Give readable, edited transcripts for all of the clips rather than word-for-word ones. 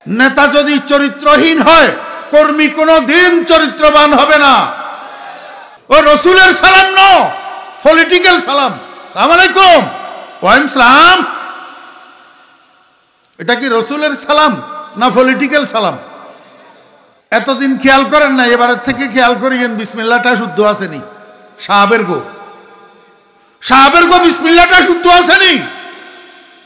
নেতা যদি চরিত্রহীন হয়, কর্মী কোনো দিন চরিত্রবান হবে না। ও রসুলের সালাম ন, পলিটিক্যাল সালাম। আসসালামু আলাইকুম, ওয়ালাইকুম সালাম। এটা কি রসুলের সালাম না পলিটিক্যাল সালাম? এতদিন খেয়াল করেন না, এবারের থেকে খেয়াল করিয়েন বিসমিল্লাহটা শুদ্ধ আসেনি। সাহাবের গো বিসমিল্লাহটা শুদ্ধ আসেনি,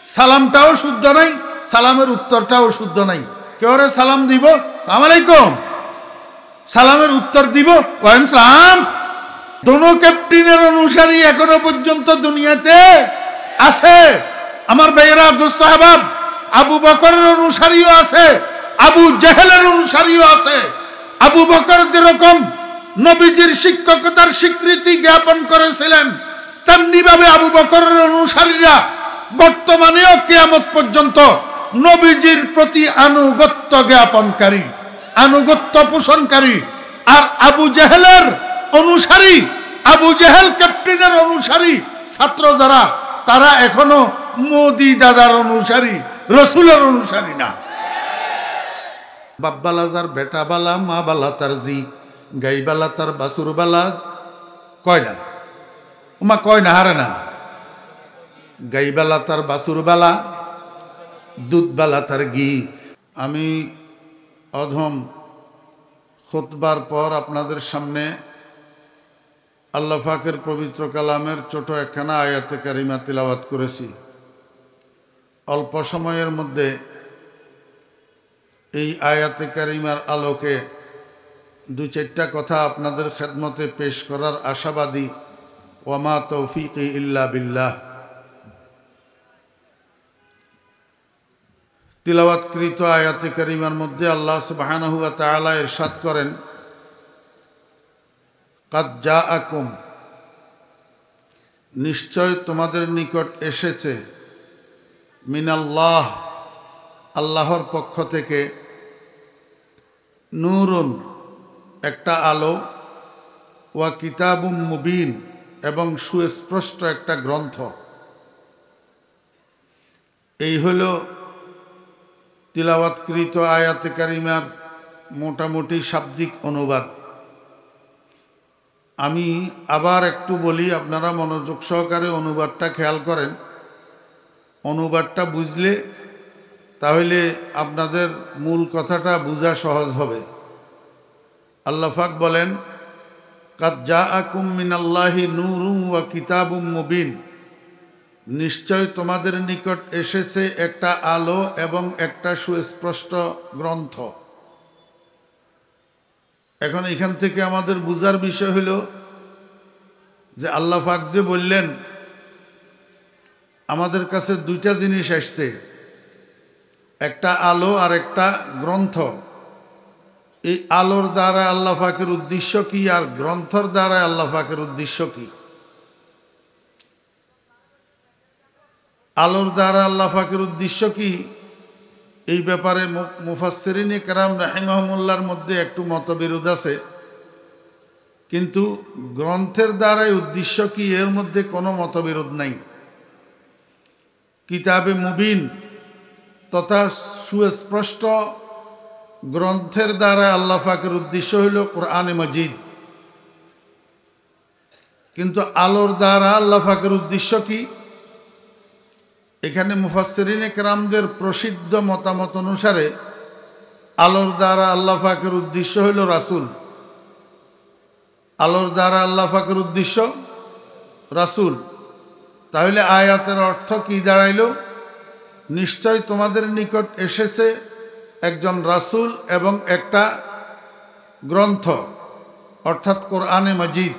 সালামটাও শুদ্ধ নাই, সালামের উত্তরটাও শুদ্ধ নাই। কেউ রে সালাম দিব আসসালামু আলাইকুম, সালামের উত্তর দিব ওয়ালাইকুম সালাম। দোনো ক্যাপ্টেনের অনুসারী এখনো পর্যন্ত দুনিয়াতে আছে। আমার ভাইয়েরা, দোস্ত আহবাব, আবু বকরের অনুসারীও আছে, আবু জেহেলের অনুসারীও আছে। আবু বকর যেরকম নবীজির শিক্ষকতার স্বীকৃতি জ্ঞাপন করেছিলেন, তেমনি ভাবে আবু বকরের অনুসারীরা বর্তমানেও কিয়ামত পর্যন্ত নবীজির প্রতি আনুগত্য জ্ঞাপনকারী, আনুগত্য পোষণকারী। আর আবু জেহেলের অনুসারী, আবু জেহেল ক্যাপ্টেনের অনুসারী ছাত্র যারা, তারা এখনো মোদি দাদার অনুসারী, রসুলের অনুসারী না। বাব্বালা যার বেটা বালা, মা বালা তার জি, গাইবালা তার বাসুর বালা, কয় না উমা, কয় না, হারে না। গাইবালা তার বাসুর বালা, দুধবালা তার ঘি। আমি অধম খুতবার পর আপনাদের সামনে আল্লাহ পাকের পবিত্র কালামের ছোট একখানা আয়াতে কারিমা তিলাওয়াত করেছি। অল্প সময়ের মধ্যে এই আয়াতে কারিমার আলোকে দু চারটা কথা আপনাদের খেদমতে পেশ করার আশাবাদী। ওয়ামা তৌফিকি ইল্লা বিল্লাহ। তিলাওয়াতকৃত আয়াতে কারিমার মধ্যে আল্লাহ সুবহানাহু ওয়া তাআলা ইরশাদ করেন, কাদ জাআকুম, নিশ্চয় তোমাদের নিকট এসেছে, মিনাল্লাহ, আল্লাহর পক্ষ থেকে, নূরুন, একটা আলো, ওয়া কিতাবুম মুবিন, এবং সুস্পষ্ট একটা গ্রন্থ। এই হল তিলাওয়াতকৃত আয়াতে কারিমার মোটামুটি শাব্দিক অনুবাদ। আমি আবার একটু বলি, আপনারা মনোযোগ সহকারে অনুবাদটা খেয়াল করেন। অনুবাদটা বুঝলে তাহলে আপনাদের মূল কথাটা বোঝা সহজ হবে। আল্লাহ পাক বলেন, কাদ জাআকুম মিনাল্লাহি নূরুন ওয়া কিতাবুম মুবিন, নিশ্চয় তোমাদের নিকট এসেছে একটা আলো এবং একটা সুস্পষ্ট গ্রন্থ। এখন এখান থেকে আমাদের বুঝার বিষয় হলো যে আল্লাহ পাক যে বললেন আমাদের কাছে দুইটা জিনিস আসছে, একটা আলো আর একটা গ্রন্থ। এই আলোর দ্বারা আল্লাহ পাকের উদ্দেশ্য কি, আর গ্রন্থর দ্বারা আল্লাহ পাকের উদ্দেশ্য কি? আলোর দ্বারা আল্লাহ পাকের উদ্দেশ্য কি, এই ব্যাপারে মুফাসসিরিন কেরাম রাহিমাহুমুল্লাহর মধ্যে একটু মতবিরোধ আছে। কিন্তু গ্রন্থের দ্বারাই উদ্দেশ্য কি, এর মধ্যে কোনো মতবিরোধ নাই। কিতাবে মুবিন তথা সুস্পষ্ট গ্রন্থের দ্বারা আল্লাহ পাকের উদ্দেশ্য হইল কোরআনে মজিদ। কিন্তু আলোর দ্বারা আল্লাহ পাকের উদ্দেশ্য কি? এখানে মুফাসসিরিন কেরামদের প্রসিদ্ধ মতামত অনুসারে আলোর দ্বারা আল্লাহ পাকের উদ্দেশ্য হইল রাসূল। আলোর দ্বারা আল্লাহ পাকের উদ্দেশ্য রাসূল। তাহলে আয়াতের অর্থ কি দাঁড়াইল? নিশ্চয় তোমাদের নিকট এসেছে একজন রাসূল এবং একটা গ্রন্থ, অর্থাৎ কোরআনে মজিদ।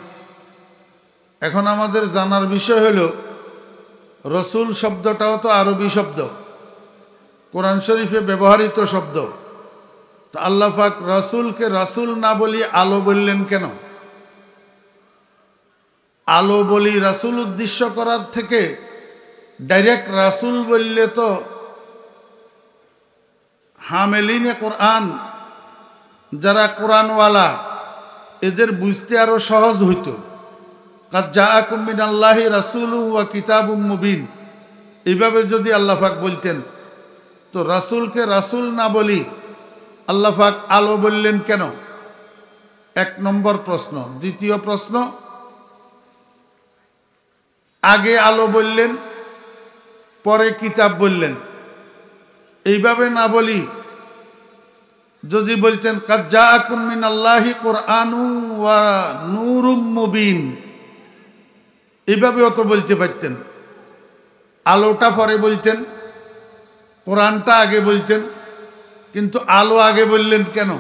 এখন আমাদের জানার বিষয় হলো, রসুল শব্দটাও তো আরবি শব্দ, কোরআন শরীফে ব্যবহৃত শব্দ। তো আল্লাহ পাক রাসূলকে রাসূল না বলি আলো বললেন কেন? আলো বলি রাসূল উদ্দেশ্য করার থেকে ডাইরেক্ট রাসূল বললে তো হামেলিনে কোরআন, যারা কোরআনওয়ালা, এদের বুঝতে আরো সহজ হইতো। কাদ জাআকুম মিনাল্লাহি রাসূলুন ওয়া কিতাবুম মুবিন, এইভাবে যদি আল্লাহ পাক বলতেন তো রাসূলকে রাসূল না বলি আল্লাহ পাক আলো বললেন কেন? এক নম্বর প্রশ্ন। দ্বিতীয় প্রশ্ন, আগে আলো বললেন পরে কিতাব বললেন, এইভাবে না বলি যদি বলতেন কাদ জাআকুম মিনাল্লাহি কুরআনুন ওয়া নূরুম মুবিন, এইভাবেও তো বলতে পারতেন। আলোটা পরে বলতেন, কোরআনটা আগে বলতেন, কিন্তু আলো আগে বললেন কেন?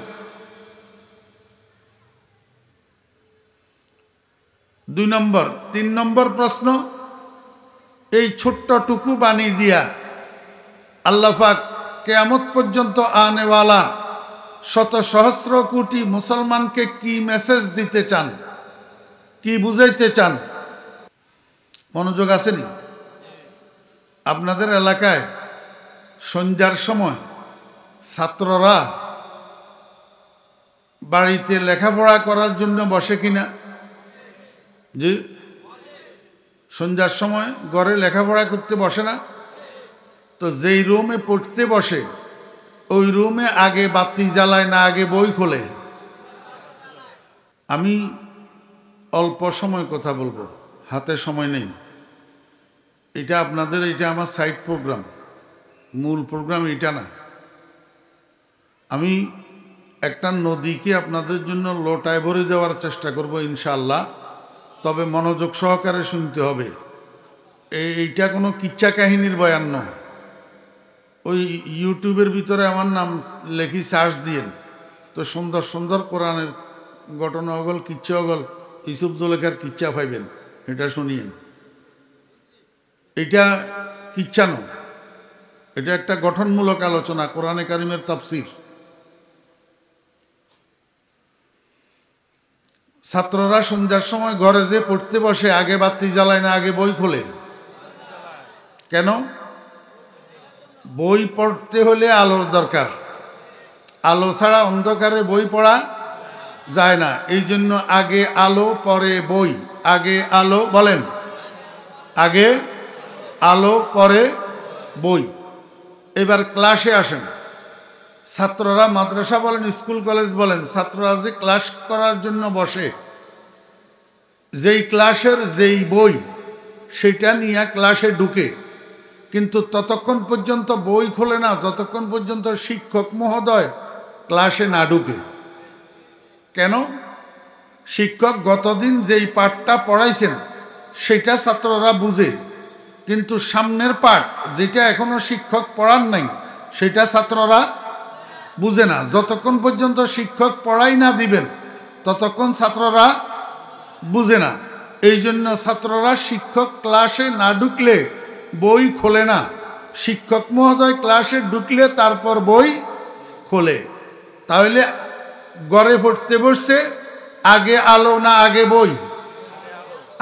দুই নম্বর। তিন নম্বর প্রশ্ন, এই ছোট্টটুকু বাণী দিয়া আল্লাহ পাক কিয়ামত পর্যন্ত আনেওয়ালা শত সহস্র কোটি মুসলমানকে কি মেসেজ দিতে চান, কি বুঝাইতে চান? মনোযোগ আসেনি? আপনাদের এলাকায় সন্ধ্যার সময় ছাত্ররা বাড়িতে লেখাপড়া করার জন্য বসে কিনা? জি, সন্ধ্যার সময় ঘরে লেখাপড়া করতে বসে না? তো যেই রুমে পড়তে বসে ওই রুমে আগে বাতি জ্বালায় না আগে বই খোলে? আমি অল্প সময় কথা বলবো, হাতে সময় নেই। এটা আপনাদের, এটা আমার সাইড প্রোগ্রাম, মূল প্রোগ্রাম এটা না। আমি একটা নদীকে আপনাদের জন্য লোটায় ভরে দেওয়ার চেষ্টা করব ইনশাআল্লাহ, তবে মনোযোগ সহকারে শুনতে হবে। এইটা কোনো কিচ্ছা কাহিনীর বয়ান নয়। ওই ইউটিউবের ভিতরে আমার নাম লেখি সার্চ দিয়েন তো সুন্দর সুন্দর কোরআনের ঘটনা অগল, কিচ্ছা অগল, ইউসুফ জুলেখার কিচ্ছা পাইবেন, এটা শুনিয়েন। এটা কিচ্ছা নয়, এটা একটা গঠনমূলক আলোচনা, কোরআনে কারিমের তাফসীর। ছাত্ররা সন্ধ্যার সময় ঘরে যে পড়তে বসে আগে বাতি জ্বালায় না আগে বই খোলে? কেন? বই পড়তে হলে আলোর দরকার, আলো ছাড়া অন্ধকারে বই পড়া যায় না। এই জন্য আগে আলো পরে বই। আগে আলো বলেন, আগে আলো পরে বই। এবার ক্লাসে আসেন। ছাত্ররা, মাদ্রাসা বলেন স্কুল কলেজ বলেন, ছাত্ররা যে ক্লাস করার জন্য বসে, যেই ক্লাসের যেই বই সেটা নিয়ে ক্লাসে ঢুকে, কিন্তু ততক্ষণ পর্যন্ত বই খোলে না যতক্ষণ পর্যন্ত শিক্ষক মহোদয় ক্লাসে না ঢুকে। কেন? শিক্ষক গতদিন যেই পাঠটা পড়াইছেন সেটা ছাত্ররা বুঝে, কিন্তু সামনের পাঠ যেটা এখনো শিক্ষক পড়ান নাই সেটা ছাত্ররা বুঝে না। যতক্ষণ পর্যন্ত শিক্ষক পড়াই না দিবেন ততক্ষণ ছাত্ররা বুঝে না। এই জন্য ছাত্ররা শিক্ষক ক্লাসে না ঢুকলে বই খোলে না, শিক্ষক মহোদয় ক্লাসে ঢুকলে তারপর বই খোলে। তাহলে ঘরে পড়তে বসছে আগে আলো না আগে বই?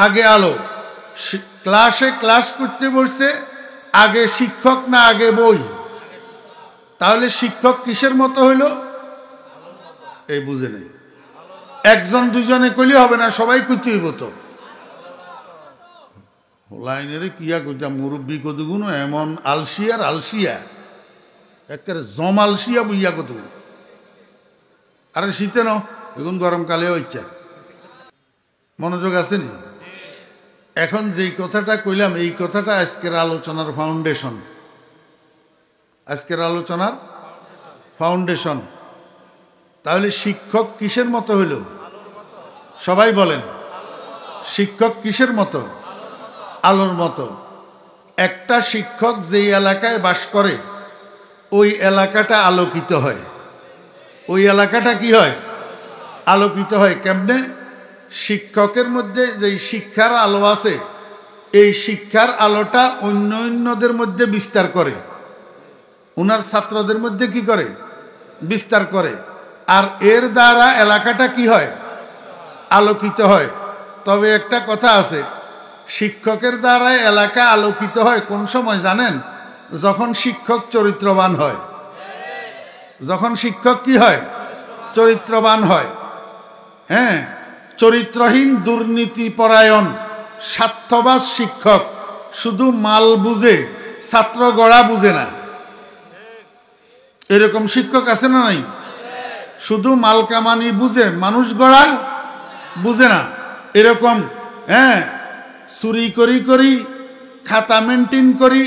আগে আলো। ক্লাসে ক্লাস করতে বসছে আগে শিক্ষক না আগে বই? তাহলে শিক্ষক কিসের মতো হইল? এই বুঝে নেই। একজন দুজনে কইলে হবে না, সবাই কইতে হইব। তো লাইনের কিয়া কইতা মুরব্বী কতগুণ এমন আলসিয়ার আলসিয়া, একেবারে জম আলসিয়া বইয়া কত। আরে শীতে ন, এখন গরমকালেও ইচ্ছা। মনোযোগ আসেনি? এখন যেই কথাটা কইলাম এই কথাটা আজকের আলোচনার ফাউন্ডেশন। আজকের আলোচনার ফাউন্ডেশন। তাহলে শিক্ষক কিসের মতো হইল? সবাই বলেন, শিক্ষক কিসের মতো? আলোর মতো। একটা শিক্ষক যেই এলাকায় বাস করে ওই এলাকাটা আলোকিত হয়। ওই এলাকাটা কি হয়? আলোকিত হয়। কেমনে? শিক্ষকের মধ্যে যেই শিক্ষার আলো আছে এই শিক্ষার আলোটা অন্য অন্যদের মধ্যে বিস্তার করে, উনার ছাত্রদের মধ্যে কি করে? বিস্তার করে। আর এর দ্বারা এলাকাটা কি হয়? আলোকিত হয়। তবে একটা কথা আছে, শিক্ষকের দ্বারা এলাকা আলোকিত হয় কোন সময় জানেন? যখন শিক্ষক চরিত্রবান হয়। যখন শিক্ষক কি হয়? চরিত্রবান হয়। হ্যাঁ, চরিত্রহীন দুর্নীতিপরায়ণ স্বার্থবাজ শিক্ষক শুধু মাল বুঝে, ছাত্র গড়া বুঝে না। এরকম শিক্ষক আছে না নাই? শুধু মাল কামানি বুঝে, মানুষ গড়া বুঝে না। এরকম চুরি করি খাতা মেনটেন করি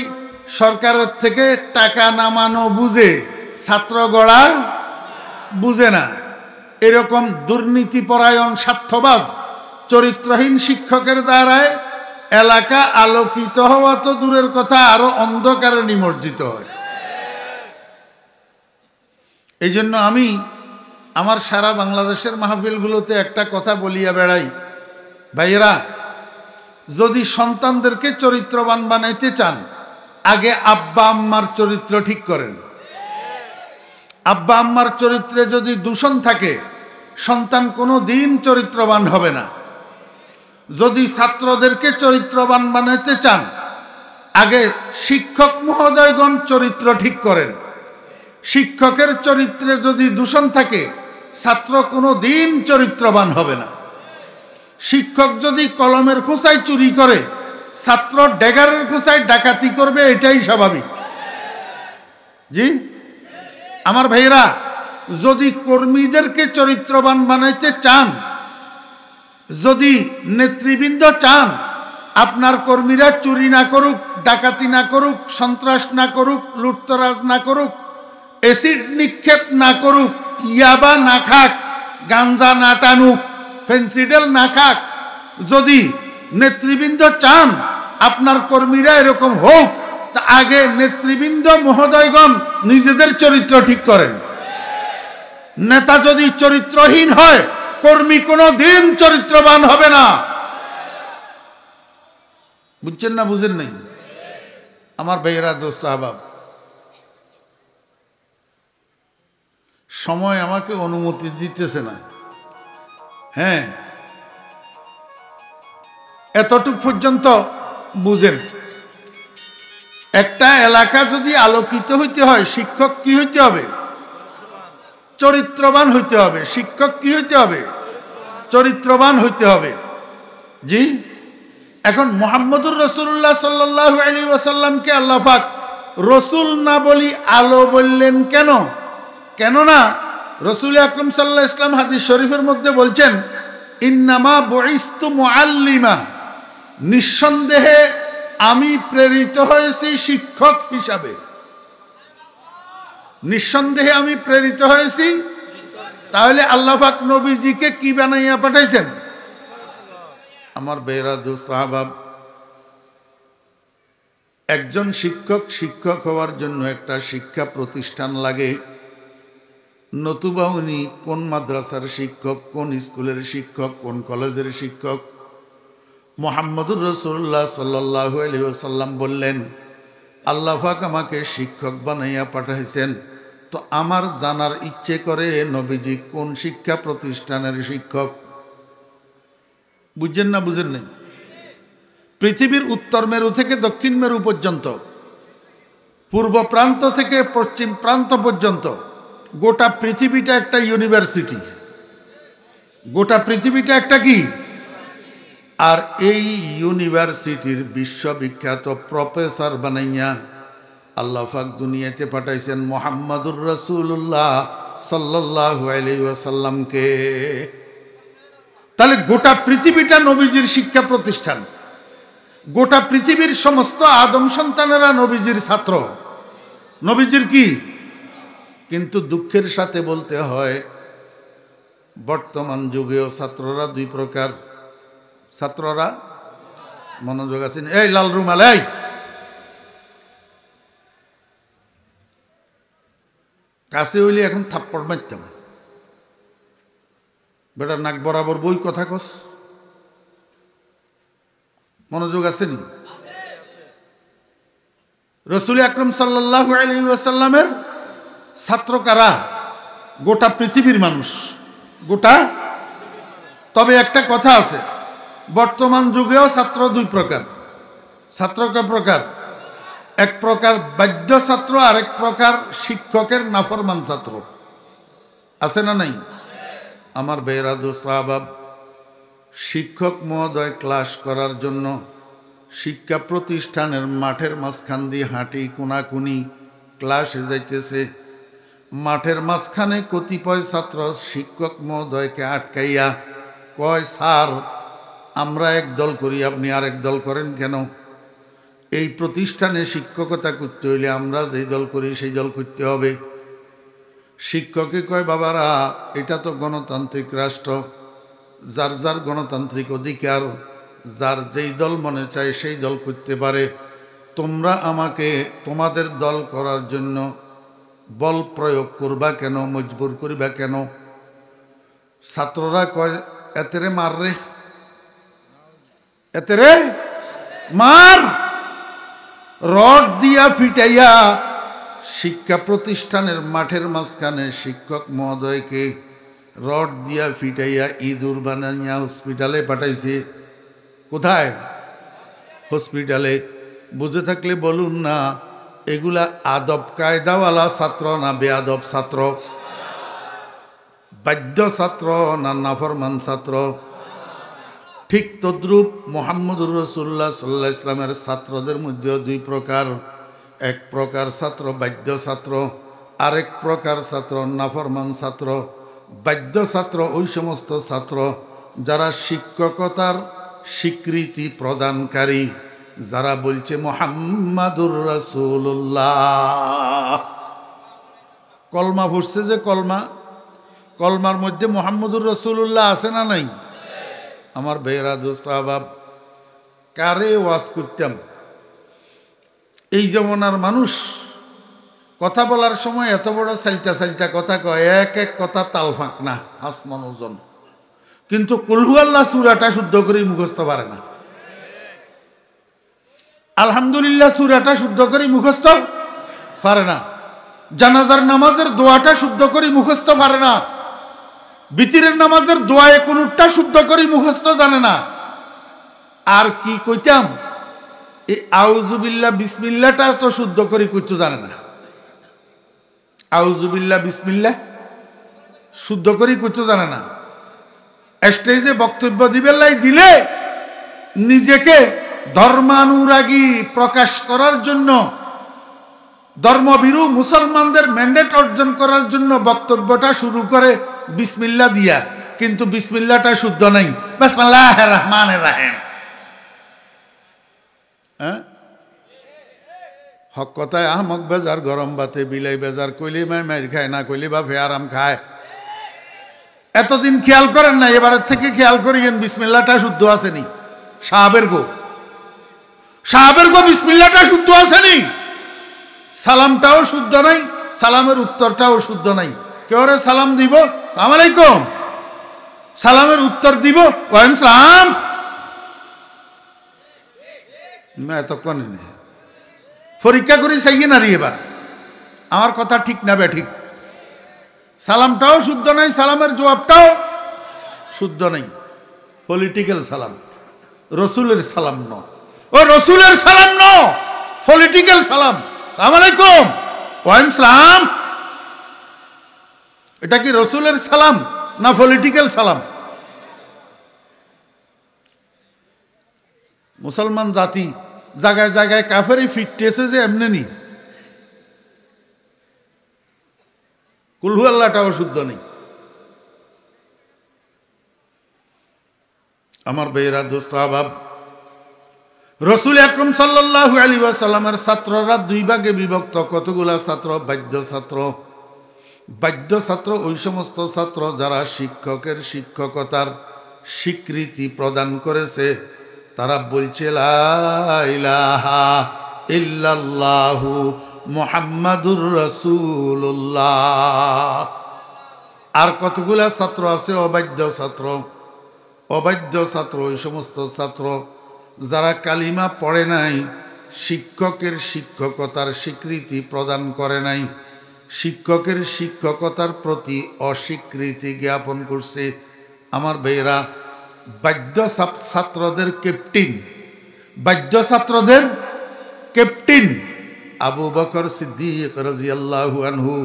সরকারের থেকে টাকা নামানো বুঝে, ছাত্র গড়া বুঝে না। এরকম দুর্নীতিপরায়ণ স্বার্থবাজ চরিত্রহীন শিক্ষকের দ্বারায় এলাকা আলোকিত হওয়া তো দূরের কথা, আরো অন্ধকারে নিমজ্জিত হয়। এই জন্য আমি আমার সারা বাংলাদেশের মাহফিলগুলোতে একটা কথা বলিয়া বেড়াই, ভাইয়েরা, যদি সন্তানদেরকে চরিত্রবান বানাইতে চান, আগে আব্বা আম্মার চরিত্র ঠিক করেন। আব্বা আম্মার চরিত্রে যদি দূষণ থাকে, সন্তান কোনো দিন চরিত্রবান হবে না। যদি ছাত্রদেরকে চরিত্রবান বানাইতে চান, আগে শিক্ষক মহোদয়গণ চরিত্র ঠিক করেন। শিক্ষকের চরিত্রে যদি দূষণ থাকে, ছাত্র কোনো দিন চরিত্রবান হবে না। শিক্ষক যদি কলমের খোঁচায় চুরি করে, ছাত্র ড্যাগারের খোঁচায় ডাকাতি করবে, এটাই স্বাভাবিক। জি আমার ভাইয়েরা, যদি কর্মীদেরকে চরিত্রবান বানাইতে চান, যদি নেতৃবৃন্দ চান আপনার কর্মীরা চুরি না করুক, ডাকাতি না করুক, সন্ত্রাস না করুক, লুটতরাজ না করুক, অ্যাসিড নিক্ষেপ না করুক, ইয়াবা না খাক, গাঞ্জা না টানুক, ফেন্সিডেল না খাক, যদি নেতৃবৃন্দ চান আপনার কর্মীরা এরকম হোক, তা আগে নেতৃবৃন্দ মহোদয়গণ নিজেদের চরিত্র ঠিক করেন। নেতা যদি চরিত্রহীন হয়, কর্মী কোনো দিন চরিত্রবান হবে না। বুঝছেন না? বুঝেন নাই? আমার ভাইয়েরা, দোস্ত আহবাব, সময় আমাকে অনুমতি দিতেছে না। এতটুক পর্যন্ত বুঝেন। একটা এলাকা যদি আলোকিত হইতে হয়, শিক্ষক কি হইতে হবে? চরিত্রবান হইতে হবে। শিক্ষক কি হইতে হবে? চরিত্রবান হইতে হবে। জি, এখন মুহাম্মদুর রাসূলুল্লাহ সাল্লাল্লাহু আলাইহি ওয়াসাল্লামকে আল্লাহ পাক রসুল না বলি আলো বললেন কেন? কেননা রসুল আকরাম সাল্লাল্লাহু আলাইহি ওয়াসাল্লাম হাদিস শরীফের মধ্যে বলছেন, ইন্নামা বুইস্তু মুআল্লিমা, নিঃসন্দেহে আমি প্রেরিত হয়েছি শিক্ষক হিসাবে। নিঃসন্দেহে আমি প্রেরিত হয়েছি। তাহলে আল্লাহ পাক নবীজিকে কি বানাইয়া পাঠাইছেন? আমার বেরা দোস্ত আহবাব, একজন শিক্ষক হওয়ার জন্য একটা শিক্ষা প্রতিষ্ঠান লাগে। নতুবা উনি কোন মাদ্রাসার শিক্ষক, কোন স্কুলের শিক্ষক, কোন কলেজের শিক্ষক? মুহাম্মদুর রাসূলুল্লাহ সাল্লাল্লাহু আলাইহি ওয়াসাল্লাম বললেন, আল্লাহ পাক আমাকে শিক্ষক বানাইয়া পাঠাইছেন। তো আমার জানার ইচ্ছে করে নবীজি কোন শিক্ষা প্রতিষ্ঠানের শিক্ষক। বুঝছেন না? বুঝেন নাই? পৃথিবীর উত্তর মেরু থেকে দক্ষিণ মেরু পর্যন্ত, পূর্ব প্রান্ত থেকে পশ্চিম প্রান্ত পর্যন্ত গোটা পৃথিবীটা একটা ইউনিভার্সিটি। গোটা পৃথিবীটা একটা কি? আর এই ইউনিভার্সিটির বিশ্ববিখ্যাত প্রফেসর বানাইয়া আল্লাহ পাক দুনিয়াতে পাঠাইছেন মুহাম্মদুর রাসূলুল্লাহ সাল্লাল্লাহু আলাইহি ওয়াসাল্লামকে। তাহলে গোটা পৃথিবীটা নবীজির শিক্ষা প্রতিষ্ঠান। গোটা পৃথিবীর সমস্ত আদম সন্তানেরা নবীজির ছাত্র, নবীজির কি? কিন্তু দুঃখের সাথে বলতে হয়, বর্তমান যুগেও ছাত্ররা দুই প্রকার। ছাত্ররা, মনোযোগ আছেন? এই লাল রুমাল, এই কাছে হইলে এখন থাপ্পড় মারতাম। বেটা নাক বরাবর বই কথা কস। মনোযোগ আসেনি? রসুল আকরাম সাল্লাল্লাহু আলাইহি ওয়াসাল্লামের ছাত্র কারা? গোটা পৃথিবীর মানুষ, গোটা। তবে একটা কথা আছে, বর্তমান যুগেও ছাত্র দুই প্রকার। ছাত্র ক প্রকার? এক প্রকার বাধ্য ছাত্র, আর এক প্রকার শিক্ষকের নাফরমান ছাত্র। আছে না নাই? আমার বেরা দোস্ত আহবাব, শিক্ষক মহোদয় ক্লাস করার জন্য শিক্ষা প্রতিষ্ঠানের মাঠের মাঝখান দিয়ে হাঁটি কোনাকুনি ক্লাসে যাইতেছে। মাঠের মাঝখানে কতিপয় ছাত্র শিক্ষক মহোদয়কে আটকাইয়া কয়, স্যার আমরা এক দল করি, আপনি আরেক দল করেন কেন? এই প্রতিষ্ঠানে শিক্ষকতা করতে হইলে আমরা যেই দল করি সেই দল করতে হবে। শিক্ষকে কয়, বাবারা এটা তো গণতান্ত্রিক রাষ্ট্র, যার যার গণতান্ত্রিক অধিকার, যার যেই দল মনে চায় সেই দল করতে পারে। তোমরা আমাকে তোমাদের দল করার জন্য বল প্রয়োগ করবা কেন, মজবুর করবা কেন? ছাত্ররা কয়, এতেরে মার রে, এতেরে মার। রড দিয়া ফিটাইয়া শিক্ষা প্রতিষ্ঠানের মাঠের মাঝখানে শিক্ষক মহোদয়কে রড দিয়া ফিটাইয়া ইঁদুর বানাইয়া হসপিটালে পাঠাইছে। কোথায়? হসপিটালে। বুঝে থাকলে বলুন না, এগুলা আদব কায়দাওয়ালা ছাত্র না বেআদব ছাত্র? বাধ্য ছাত্র না নাফরমান ছাত্র? ঠিক তদ্রূপ মুহাম্মদুর রাসূলুল্লাহ সাল্লাল্লাহু আলাইহি ইসলামের ছাত্রদের মধ্যে দুই প্রকার। এক প্রকার ছাত্র বাধ্য ছাত্র, আরেক প্রকার ছাত্র নাফরমান ছাত্র। বাধ্য ছাত্র ওই সমস্ত ছাত্র যারা শিক্ষকতার স্বীকৃতি প্রদানকারী, যারা বলছে মুহাম্মাদুর রাসূলুল্লাহ। কলমা পড়ছে যে কলমার মধ্যে মুহাম্মাদুর রাসূলুল্লাহ আছে না নাই? আমার বেহরা দোস্ত আহবাব, কারে ওয়াজ করতাম, এই জমানার মানুষ কথা বলার সময় এত বড় চালটা চালটা কথা কয়, এক এক কথা তাল ফাঁক না, আসমান ওজন। কিন্তু কুলহু আল্লাহ সূরাটা শুদ্ধ করে মুখস্থ পারে না। আলহামদুলিল্লাহ সূরাটা শুদ্ধ করে মুখস্থ পারে না। জানাজার নামাজের দোয়াটা শুদ্ধ করে মুখস্থ পারে না। বিতিরের নামাজের দোয়ায়ে কুনুতটা শুদ্ধ করে মুখস্থ জানে না। আর কি কইতাম, এই আউযুবিল্লাহ বিসমিল্লাহটা তো শুদ্ধ করে কইতে জানে না। আউযুবিল্লাহ বিসমিল্লাহ শুদ্ধ করে কইতে জানে না। স্টেজে বক্তব্য দিলে নিজেকে ধর্মানুরাগী প্রকাশ করার জন্য, ধর্মভীরু মুসলমানদের ম্যান্ডেট অর্জন করার জন্য বক্তব্যটা শুরু করে বিসমিল্লাহ দিয়া, কিন্তু বিসমিল্লাহটা শুদ্ধ নাই। বিসমিল্লাহির রহমানির রহিম। হক কথায় আহমক বেজার, গরম বাতে বিলাই বেজার, কইলে মায়ের খায় না, কইলে বাপে আরাম খায়। এতদিন খেয়াল করেন না, এবারের থেকে খেয়াল করিয়েন বিসমিল্লাহটা শুদ্ধ আসেনি। সাহাবের গো বিসমিল্লাহটা শুদ্ধ আসেনি। সালামটাও শুদ্ধ নাই, সালামের উত্তরটাও শুদ্ধ নাই। কেউ রে সালাম দিব, আসসালামু আলাইকুম, সালামের উত্তর দিব ওয়ালাইকুম সালাম। এতক্ষণ পরীক্ষা করি চাইয়ে নারী, এবার আমার কথা ঠিক না বে ঠিক? সালামটাও শুদ্ধ নাই, সালামের জবাবটাও শুদ্ধ নাই। পলিটিক্যাল সালাম, রসুলের সালাম ন, ও রসুলের সালাম ন, পলিটিক্যাল সালাম। আসসালামু আলাইকুম, ওয়ালাইকুম সালাম। এটা কি রসুলের সালাম না পলিটিক্যাল সালাম? মুসলমান জাতি জায়গায় জায়গায় কাফেরই ফিটতেছে যে এমনি নি। কুলহু আল্লাহটাও শুদ্ধ নেই। আমার বেয়েরা দোস্ত আহবাব, রসুল আকরাম সাল্লাল্লাহু আলাইহি ওয়াসাল্লামের ছাত্ররা দুই ভাগে বিভক্ত। কতগুলা ছাত্র? বাধ্য ছাত্র। বাধ্য ছাত্র ওই সমস্ত ছাত্র যারা শিক্ষকের শিক্ষকতার স্বীকৃতি প্রদান করেছে, তারা বলছে লা ইলাহা ইল্লাল্লাহু মুহাম্মাদুর রাসূলুল্লাহ। আর কতগুলা ছাত্র আছে অবাধ্য ছাত্র। অবাধ্য ছাত্র ওই সমস্ত ছাত্র যারা কালিমা পড়ে নাই, শিক্ষকের শিক্ষকতার স্বীকৃতি প্রদান করে নাই, শিক্ষকের শিক্ষকতার প্রতি অস্বীকৃতি জ্ঞাপন করছে। আমার ভাইয়েরা, বাধ্য ছাত্রদের ক্যাপ্টেন, বাধ্য ছাত্রদের ক্যাপ্টেন আবু বকর সিদ্দিক রাদিয়াল্লাহু আনহু,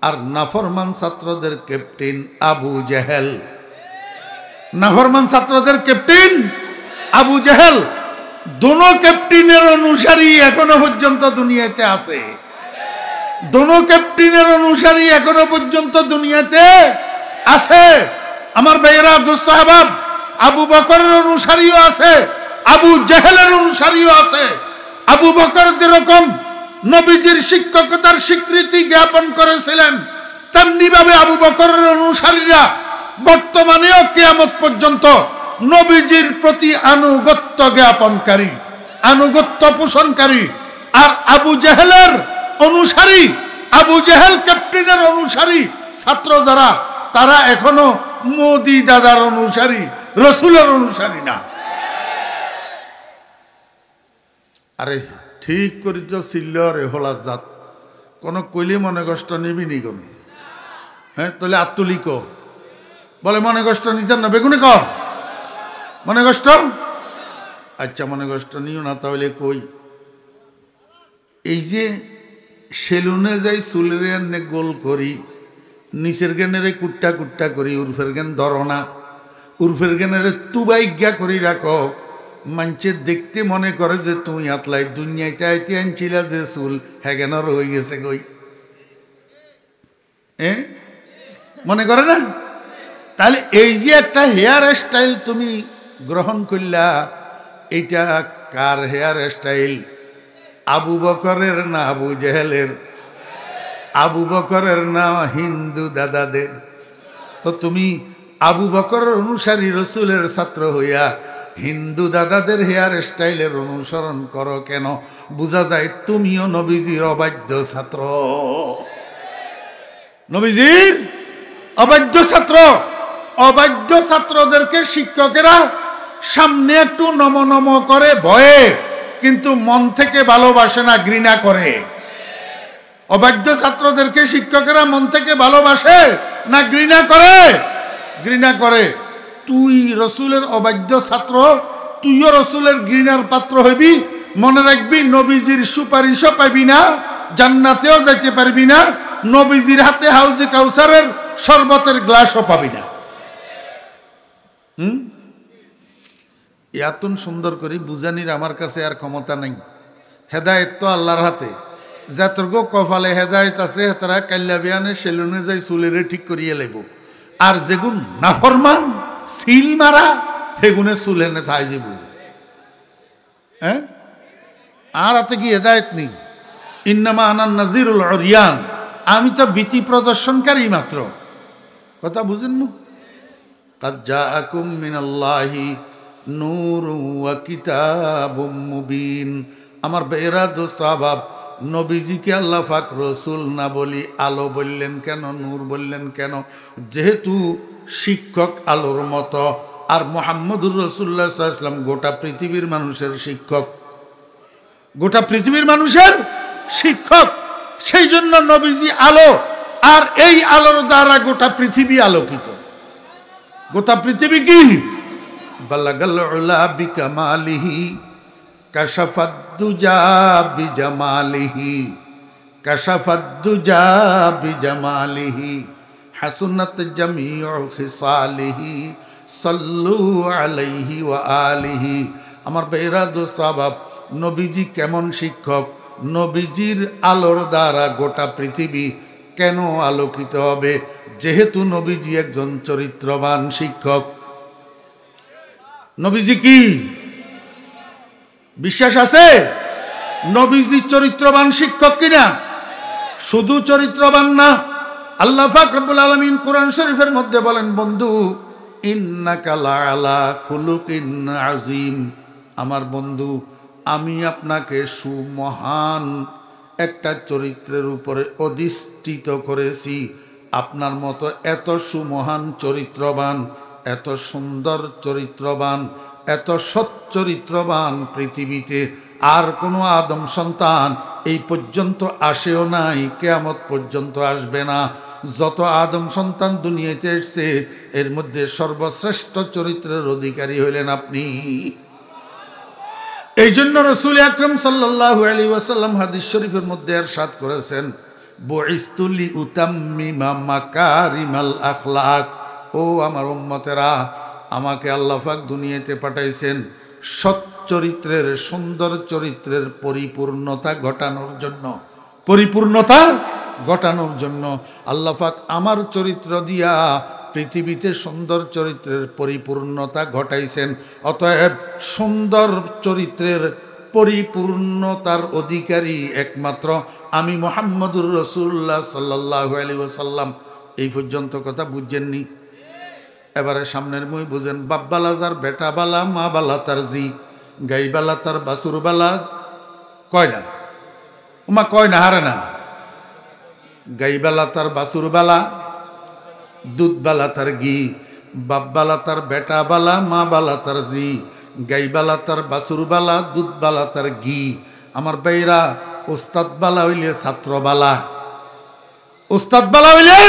আর নাফরমান ছাত্রদের ক্যাপ্টেন আবু জেহেল। নাফরমান ছাত্রদের ক্যাপ্টেন আবু জেহেল। দোনো ক্যাপ্টেনের অনুসারী এখনো পর্যন্ত দুনিয়াতে আছে। দোনো ক্যাপ্টেনের অনুসারী এখনো পর্যন্ত দুনিয়াতে আছে। আমার ভাইয়েরা, দোস্ত আহবাব, আবু বকরের অনুসারীও আছে, আবু জেহেলের অনুসারীও আছে। আবু বকর যেরকম নবীজির শিক্ষকতার স্বীকৃতি জ্ঞাপন করেছিলেন, তেমনি ভাবে আবু বকরের অনুসারীরা বর্তমানেও কিয়ামত পর্যন্ত নবীজির প্রতি আনুগত্য জ্ঞাপনকারী, আনুগত্য পোষণকারী। আর আবু জেহেলের অনুসারী, আবু জেহেল ক্যাপ্টেনের অনুসারী ছাত্র যারা, তারা এখনো মোদি দাদার অনুসারী, রসুলের অনুসারী না। আরে ঠিক করি তো ছিল রে হলা জাত, কোন কইলে মনে কষ্ট নিবি নি কোন? হ্যাঁ, তাহলে আত্মলিক বলে মনে কষ্ট নিতেন না, বেগুনে ক মনে কষ্ট। আচ্ছা, মনে কষ্ট নিও না, তাহলে কই এই যে সেলুনে যাই চুলের এনে গোল করি, নিচের গেনেরে কুট্টা কুট্টা করি, উর্ফের জ্ঞান ধরো না, উর্ফের জ্ঞানেরে তুবাইজ্ঞা করি রাখো, মানছে দেখতে মনে করে যে তুই আতলাই দুনিয়াতে আইতে আনছিলা যে চুল হ্যাগেন রয়ে গেছে কই, মনে করে না? তাহলে এই যে একটা হেয়ার স্টাইল তুমি গ্রহণ করলা, এইটা কার হেয়ার স্টাইল? আবু বকরের না আবু জেহেলের? আবু বকরের না হিন্দু দাদাদের? তো তুমি আবু বকরের অনুসারী, রসুলের ছাত্র হইয়া হিন্দু দাদাদের হেয়ার স্টাইলের অনুসরণ করো কেন? বোঝা যায় তুমিও নবীজির অবাধ্য ছাত্র, নবীজির অবাধ্য ছাত্র। অবাধ্য ছাত্রদেরকে শিক্ষকেরা সামনে একটু নম নম করে ভয়ে, কিন্তু মন থেকে ভালোবাসে না, ঘৃণা করে। অবাধ্য ছাত্রদেরকে শিক্ষকেরা মন থেকে ভালোবাসে না ঘৃণা করে? ঘৃণা করে। তুই রসুলের অবাধ্য ছাত্র, তুইও রসুলের ঘৃণার পাত্র হইবি। মনে রাখবি, নবীজির সুপারিশও পাবি না, জান্নাতেও যাইতে পারবি না, নবীজির হাতে হাউজে কাউসারের শরবতের গ্লাসও পাবি না। এতন সুন্দর করে বুঝানির আমার কাছে আর ক্ষমতা নাই। হেদায়েত তো আল্লাহর হাতে। যাতর্গ কপালে হেদায়েত আছে, তারা কাল্লা বিয়ানে সেলুনে যাই চুলেরে ঠিক করিয়ে লাইব। আর যেগুন নাফরমান সিল মারা, সেগুনে চুলেনে থাই যাব। হ্যাঁ, আর হাতে কি হেদায়েত নেই? ইন্নামা আনান নাযিরুল উরিয়ান, আমি তো ভীতি প্রদর্শনকারী মাত্র। কথা বুঝেন না? কাদ জাআকুম মিনাল্লাহি নূরুন ওয়া কিতাবুম মুবিন। আমার বেরা দোস্ত আহবাব, নবীজিকে আল্লাহ পাক রসুল না বলি আলো বললেন কেন, নূর বললেন কেন? যেহেতু শিক্ষক আলোর মতো, আর মুহাম্মদুর রাসূলুল্লাহ সাল্লাল্লাহু আলাইহি ওয়াসাল্লাম গোটা পৃথিবীর মানুষের শিক্ষক, গোটা পৃথিবীর মানুষের শিক্ষক। সেই জন্য নবীজি আলো, আর এই আলোর দ্বারা গোটা পৃথিবী আলোকিত। গোটা পৃথিবী কি? বালাগাল উলা বিকামালিহি কাশাফাদ দুজা বিজামালিহি, কাশাফাদ দুজা বিজামালিহি, হাসুনাত জামিউ খিসালিহি, সাল্লু আলাইহি ওয়া আলিহি। আমার বেরা দোস্ত আহবাব, নবীজি কেমন শিক্ষক? নবীজির আলোর দ্বারা গোটা পৃথিবী কেন আলোকিত হবে? যেহেতু নবীজি একজন চরিত্রবান শিক্ষক। নবীজি কি বিশ্বাস আছে? নবীজি চরিত্রবান শিক্ষক কিনা? শুধু চরিত্রবান না, আল্লাহ পাক রব্বুল আলামিন কোরআন শরীফের মধ্যে বলেন, বন্ধু ইন্নাকা লাআলা খুলুকিন আযীম। আমার বন্ধু, আমি আপনাকে সুমহান একটা চরিত্রের উপরে অধিষ্ঠিত করেছি। আপনার মতো এত সুমহান চরিত্রবান, এত সুন্দর চরিত্রবান, এত সচ্চরিত্রবান পৃথিবীতে আর কোনো আদম সন্তান এই পর্যন্ত আসেও নাই, কিয়ামত পর্যন্ত আসবে না। যত আদম সন্তান দুনিয়াতে এসেছে, এর মধ্যে সর্বশ্রেষ্ঠ চরিত্রের অধিকারী হইলেন আপনি। এই জন্য রাসূল আকরাম সাল্লাল্লাহু আলাইহি ওয়াসাল্লাম হাদিস শরীফের মধ্যে ইরশাদ করেছেন, বুইস্তু লিউতাম্মিমা মাকারিমাল আখলাক। ও আমার উম্মতেরা, আমাকে আল্লাহ পাক দুনিয়াতে পাঠাইছেন সৎ চরিত্রের, সুন্দর চরিত্রের পরিপূর্ণতা ঘটানোর জন্য। পরিপূর্ণতা ঘটানোর জন্য আল্লাহ পাক আমার চরিত্র দিয়া পৃথিবীতে সুন্দর চরিত্রের পরিপূর্ণতা ঘটাইছেন। অতএব সুন্দর চরিত্রের পরিপূর্ণতার অধিকারী একমাত্র আমি মুহাম্মদুর রাসূলুল্লাহ সাল্লাল্লাহু আলাইহি ওয়াসাল্লাম। এই পর্যন্ত কথা বুঝছেননি? এবারে সামনের মই বুঝেন। বাব্বালা যার বেটা বালা, মা বালা তার জি, গাইবালা তার বাসুর বালা, কয় না উমা, কয় না, হারে না। গাইবালা তার বাসুর বালা, দুধ বালা তার ঘি, বাব্বালা তার বেটা বালা, মা বালা তার জি, গাইবালা তার বাসুর বালা, দুধ বালা তার ঘি। আমার বাইরা ওস্তাদ বালা হইলে ছাত্র বালা, ওস্তাদ বালা হইলে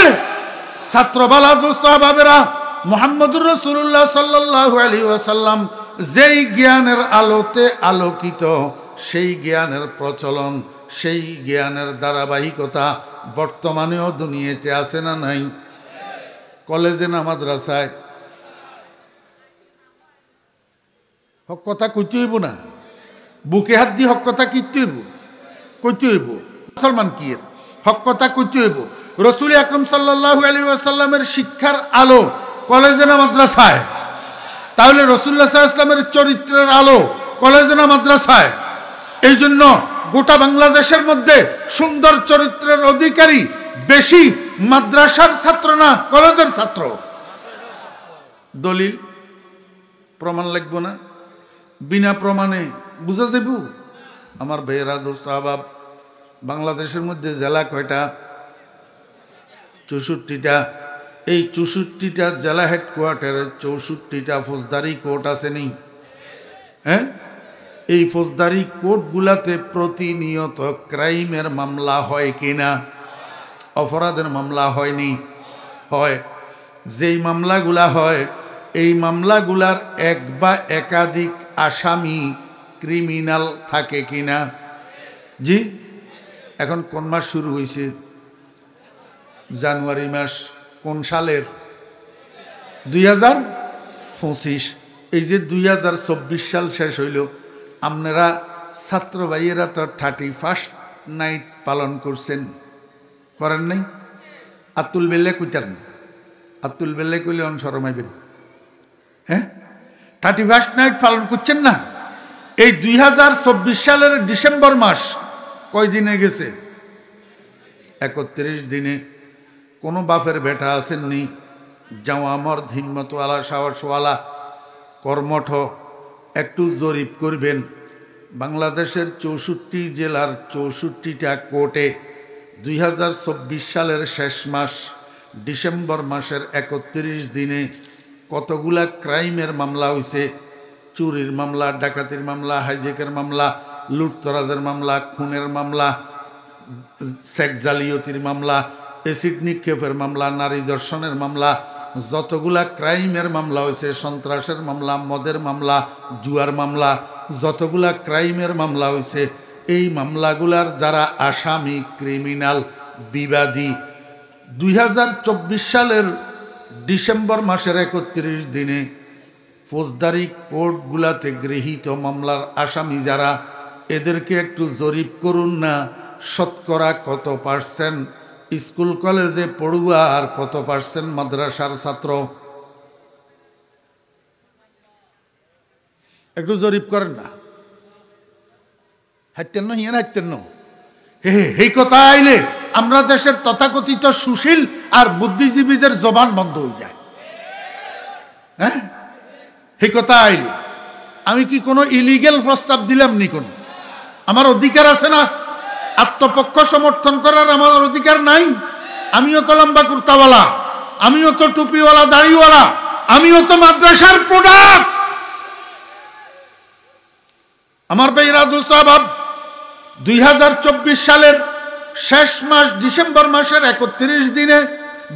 ছাত্র বালা। দোস্ত বাবেরা, মুহাম্মদুর রাসূলুল্লাহ সাল্লাল্লাহু আলাইহি ওয়াসাল্লাম যেই জ্ঞানের আলোতে আলোকিত, সেই জ্ঞানের প্রচলন, সেই জ্ঞানের ধারাবাহিকতা বর্তমানেও দুনিয়াতে আছে না নাই? কলেজে না মাদ্রাসায়? হক কথা কইতে হইব না, বুকে হাত দিয়ে হক কথা কইতে হইব, কইতে হইব। মুসলমান কি এর হক কথা কইতে হইব। রাসূল আকরাম সাল্লাল্লাহু আলাইহি ওয়াসাল্লামের শিক্ষার আলো কলেজে না মাদ্রাসায়? তাহলে রাসূলুল্লাহ সাল্লাল্লাহু আলাইহি ওয়াসাল্লামের চরিত্রের আলো কলেজে না মাদ্রাসায়? এই জন্য গোটা বাংলাদেশের মধ্যে সুন্দর চরিত্রের অধিকারী বেশি মাদ্রাসার ছাত্র না কলেজের ছাত্র? দলিল প্রমাণ লাগবো না? বিনা প্রমাণে বুঝা যাব? আমার ভাইয়েরা, দোস্ত আহবাব, বাংলাদেশের মধ্যে জেলা কয়টা? 64টা। এই 64টা জেলা হেডকোয়ার্টারে 64টা ফৌজদারি কোর্ট আছে নি? হ্যাঁ, এই ফৌজদারি কোর্টগুলাতে প্রতিনিয়ত ক্রাইমের মামলা হয় কিনা? অপরাধের মামলা হয়নি? হয়। যেই মামলাগুলা হয়, এই মামলাগুলার এক বা একাধিক আসামি ক্রিমিনাল থাকে কিনা? জি। এখন কোন মাস শুরু হয়েছে? জানুয়ারি মাস। কোন সালের? 2025। এই যে 2024 সাল শেষ হইল, আপনারা ছাত্র ভাইয়েরা তো 31st নাইট পালন করছেন, করেন নাই? আতুল বেল্লে কইতেন, আতুল বেল্লে কইলে আমি শরমাইবেন। হ্যাঁ, 31st নাইট পালন করছেন না? এই 2024 সালের ডিসেম্বর মাস কয় দিনে গেছে? 31 দিনে। কোনো বাপের বেটা আসেননি? জাওয়ামর হিম্মতওয়ালা, সাহসওয়ালা, কর্মঠ, একটু জরিপ করবেন। বাংলাদেশের 64 জেলার 64টা কোর্টে 2024 সালের শেষ মাস ডিসেম্বর মাসের 31 দিনে কতগুলা ক্রাইমের মামলা হয়েছে? চুরির মামলা, ডাকাতির মামলা, হাইজেকের মামলা, লুটতরাজের মামলা, খুনের মামলা, সেক্স জালিয়াতির মামলা, অ্যাসিড নিক্ষেপের মামলা, নারী ধর্ষণের মামলা, যতগুলা ক্রাইমের মামলা হয়েছে, সন্ত্রাসের মামলা, মদের মামলা, জুয়ার মামলা, যতগুলা ক্রাইমের মামলা হয়েছে, এই মামলাগুলার যারা আসামি, ক্রিমিনাল, বিবাদী, 2024 সালের ডিসেম্বর মাসের 31 দিনে ফৌজদারি কোর্টগুলাতে গৃহীত মামলার আসামি যারা, এদেরকে একটু জরিপ করুন না। শতকরা কত পার্সেন্ট স্কুল কলেজে পড়ুয়া আর কত পার্সেন্ট মাদ্রাসার ছাত্র? একটু জরিপ করেন না। হাইতেন না, হিয়ান হাইতেন না। এই কথা আইলে আমরা দেশের তথাকথিত সুশীল আর বুদ্ধিজীবীদের জবান বন্ধ হয়ে যায়। হ্যাঁ, এই কথা আইলে আমি কি কোনো ইলিগেল প্রস্তাব দিলাম নি? কোন আমার অধিকার আছে না? আত্মপক্ষ সমর্থন করার আমার অধিকার নাই? আমিও তো লম্বা কুর্তাওয়ালা, আমিও তো টুপিওয়ালা, দাড়িওয়ালা, আমিও তো মাদ্রাসার প্রোডাক্ট। আমার ভাইরা, দোস্ত আহবাব, 2024 সালের শেষ মাস ডিসেম্বর মাসের 31 দিনে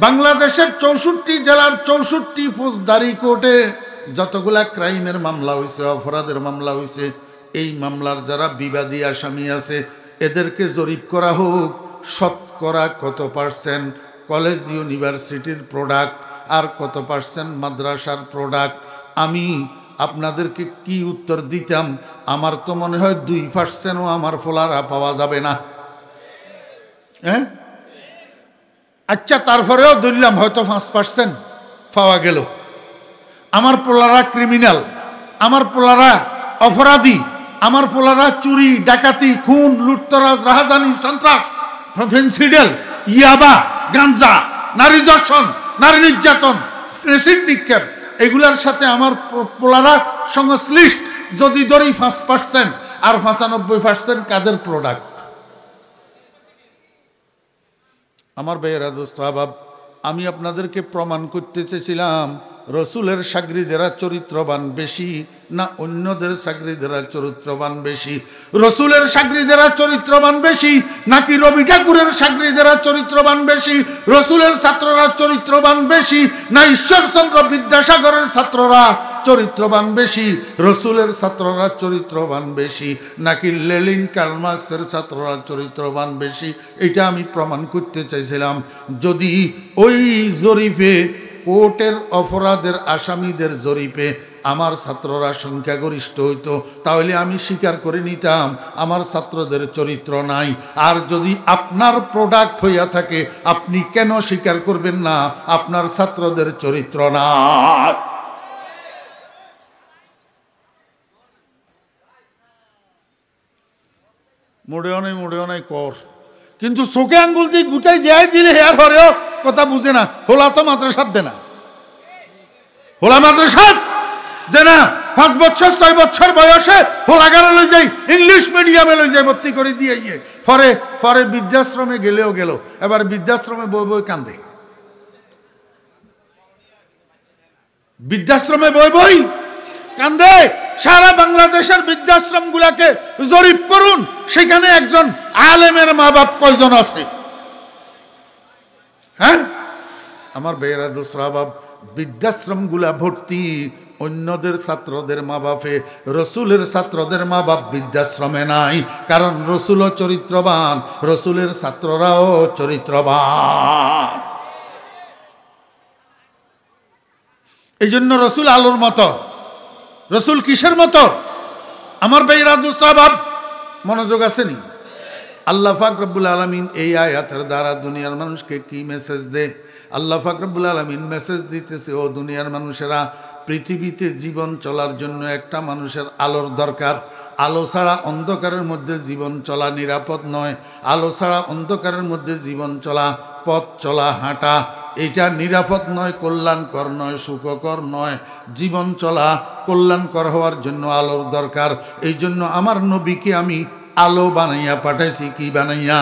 বাংলাদেশের 64 জেলার 64 ফৌজদারি কোর্টে যতগুলা ক্রাইমের মামলা হয়েছে, অপরাধের মামলা হয়েছে, এই মামলার যারা বিবাদী আসামি আছে এদেরকে জরিপ করা হোক। শতকরা কত পার্সেন্ট কলেজ ইউনিভার্সিটির প্রোডাক্ট আর কত পার্সেন্ট মাদ্রাসার প্রোডাক্ট? আমি আপনাদেরকে কি উত্তর দিতাম? আমার তো মনে হয় 2%ও আমার ফোলারা পাওয়া যাবে না। হ্যাঁ, আচ্ছা তারপরেও ধরলাম হয়তো 5% পাওয়া গেল। আমার পোলারা ক্রিমিনাল, আমার পোলারা অপরাধী, আমার পোলারা চুরি ডাকাতি খুন লুটতরাজ রাহাজানি সন্ত্রাস ফেন্সিডেল ইয়াবা গাঞ্জা নারী দর্শন নারী নির্যাতন এসিড নিক্ষেপ এগুলার সাথে আমার পোলারা সংশ্লিষ্ট। যদি ধরি 5% আর 95% কাদের প্রোডাক্ট? আমার ভাইয়েরা দোস্ত আহবাব, আমি আপনাদেরকে প্রমাণ করতে চেয়েছিলাম রসুলের সাগরিদেরা চরিত্রবান বেশি না অন্যদের সাগরিদেরা চরিত্রবান বেশি? রসুলের সাগরিদেরা চরিত্রবান বেশি নাকি রবি ঠাকুরের সাগরিদেরা চরিত্রবান বেশি? রসুলের ছাত্ররা চরিত্রবান বেশি না ঈশ্বরচন্দ্র বিদ্যাসাগরের ছাত্ররা চরিত্রবান বেশি? রসুলের ছাত্ররা চরিত্রবান বেশি নাকি লেনিন কার্ল মার্কসের ছাত্ররা চরিত্রবান বেশি? এটা আমি প্রমাণ করতে চাইছিলাম। যদি ওই জরিপে কোর্টের অপরাধের আসামিদের জরিপে আমার ছাত্ররা সংখ্যাগরিষ্ঠ হইতো, তাহলে আমি স্বীকার করে নিতাম আমার ছাত্রদের চরিত্র নাই। আর যদি আপনার প্রোডাক্ট হইয়া থাকে, আপনি কেন স্বীকার করবেন না আপনার ছাত্রদের চরিত্র নাই? মোড়েও নাই কর, কিন্তু চোখে আঙ্গুল দিয়ে গুটাই দেয় দিলে হেয়ার হরেও কথা বুঝে না। হোলা তো মাদ্রাসাত দে না, হোলা মাদ্রাসাত দে না। 5 বছর 6 বছর বয়সে হোলাগারে লই যাই, ইংলিশ মিডিয়ামে লই যাই, ভর্তি করে দিয়ে পরে বৃদ্ধাশ্রমে গেলেও গেল, এবার বৃদ্ধাশ্রমে বই বই কান্দে, বৃদ্ধাশ্রমে বই বই কান্দে। সারা বাংলাদেশের বৃদ্ধাশ্রম গুলাকে জরিপ করুন, সেখানে একজন আলেমের মা বাপ কয়জন আছে? হ্যাঁ, আমার বেয়েরা দোসরা বাপ, বৃদ্ধাশ্রম গুলা ভর্তি অন্যদের ছাত্রদের মা বাপে, রসুলের ছাত্রদের মা বাপ বৃদ্ধাশ্রমে নাই। কারণ রসুলও চরিত্রবান, রসুলের ছাত্ররাও চরিত্রবান। এই জন্য রসুল আলোর মতো। রসুল কিসের মতো? আমার ভাইরা দোস্ত বাপ, মনোযোগ আসেনি? আল্লাহ পাক রব্বুল আলামিন এই আয়াতের দ্বারা দুনিয়ার মানুষকে কি মেসেজ দেয়? আল্লাহ পাক রব্বুল আলামিন মেসেজ দিতেছে, ও দুনিয়ার মানুষেরা, পৃথিবীতে জীবন চলার জন্য একটা মানুষের আলোর দরকার। আলো ছাড়া অন্ধকারের মধ্যে জীবন চলা নিরাপদ নয়। আলো ছাড়া অন্ধকারের মধ্যে জীবন চলা, পথ চলা, হাঁটা, এটা নিরাপদ নয়, কল্যাণকর নয়, সুখকর নয়। জীবন চলা কল্যাণকর হওয়ার জন্য আলোর দরকার। এই জন্য আমার নবীকে আমি আলো বানাইয়া পাঠাইছি। কি বানাইয়া?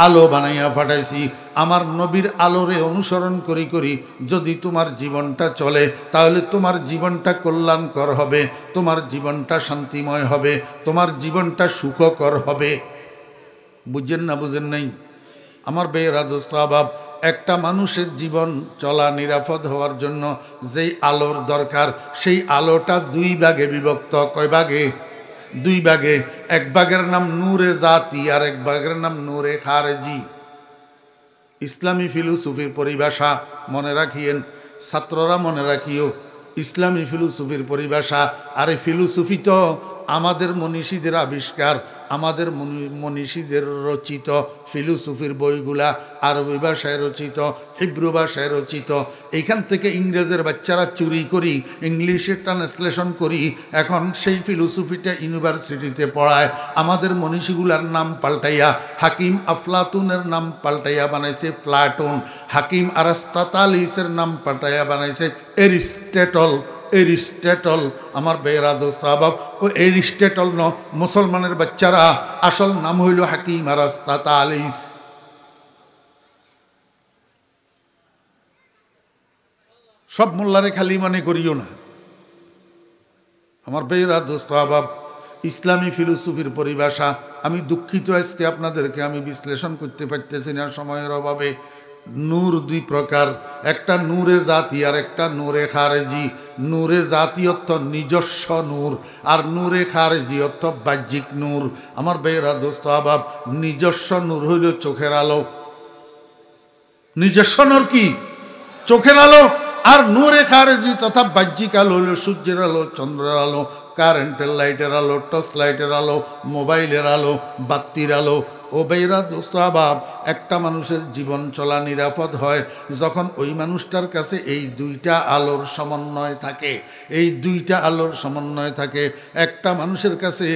আলো বানাইয়া পাঠাইছি। আমার নবীর আলোরে অনুসরণ করি করি যদি তোমার জীবনটা চলে, তাহলে তোমার জীবনটা কল্যাণকর হবে, তোমার জীবনটা শান্তিময় হবে, তোমার জীবনটা সুখকর হবে। বুঝেন না? বুঝেন নাই? আমার বেয়েরা দোস্ত আহবাব, একটা মানুষের জীবন চলা নিরাপদ হওয়ার জন্য যেই আলোর দরকার, সেই আলোটা 2 ভাগে বিভক্ত। কয় ভাগে? 2 ভাগে। এক ভাগের নাম নূরে জাতি আর এক ভাগের নাম নূরে খারেজি। ইসলামী ফিলোসফির পরিভাষা মনে রাখিয়েন, ছাত্ররা মনে রাখিও। ইসলামী ফিলোসফির পরিভাষা, আরে ফিলোসফি তো আমাদের মনীষীদের আবিষ্কার, আমাদের মনীষীদের রচিত ফিলোসফির বইগুলা আরবি ভাষায় রচিত, হিব্রু ভাষায় রচিত। এইখান থেকে ইংরেজের বাচ্চারা চুরি করি, ইংলিশে ট্রান্সলেশন করি, এখন সেই ফিলোসফিটা ইউনিভার্সিটিতে পড়ায়। আমাদের মনীষীগুলার নাম পাল্টাইয়া হাকিম আফলাতুনের নাম পাল্টাইয়া বানাইছে প্লাটুন, হাকিম আরাস্তাতালিসের নাম পাল্টাইয়া বানাইছে এরিস্টটল। এরিস্টটল আমার বেয়েরা দোস্ত আহবাব, ও এরিস্টটল ন, মুসলমানের বাচ্চারা আসল নাম হইল হাকিম আরাস্তাতালিস। সব মোল্লারে খালি মনে করিও না। আমার বেয়েরা দোস্ত আহবাব, ইসলামী ফিলোসফির পরিভাষা আমি দুঃখিত, আজকে আপনাদেরকে আমি বিশ্লেষণ করতে পারতেছি না সময়ের অভাবে। নূর 2 প্রকার, একটা নূরে জাতি আর একটা নূরে খারেজি। নূরে জাতি অর্থ নিজস্ব নূর, আর নূরে খারেজি অর্থ বাহ্যিক নূর। আমার বেয়েরা দোস্ত আহবাব, নিজস্ব নূর হইল চোখের আলো। নিজস্ব নূর কি? চোখের আলো। আর নূরে খারেজি তথা বাহ্যিক আলো হইল সূর্যের আলো, চন্দ্রের আলো, কারেন্টের লাইটের আলো, টর্চ লাইটের আলো, মোবাইলের আলো, বাতির আলো। ও বেইরা দোস্ত আবাব, একটা মানুষের জীবন চলা নিরাপদ হয় যখন ওই মানুষটার কাছে এই দুইটা আলোর সমন্বয় থাকে। এই দুইটা আলোর সমন্বয় থাকে। একটা মানুষের কাছে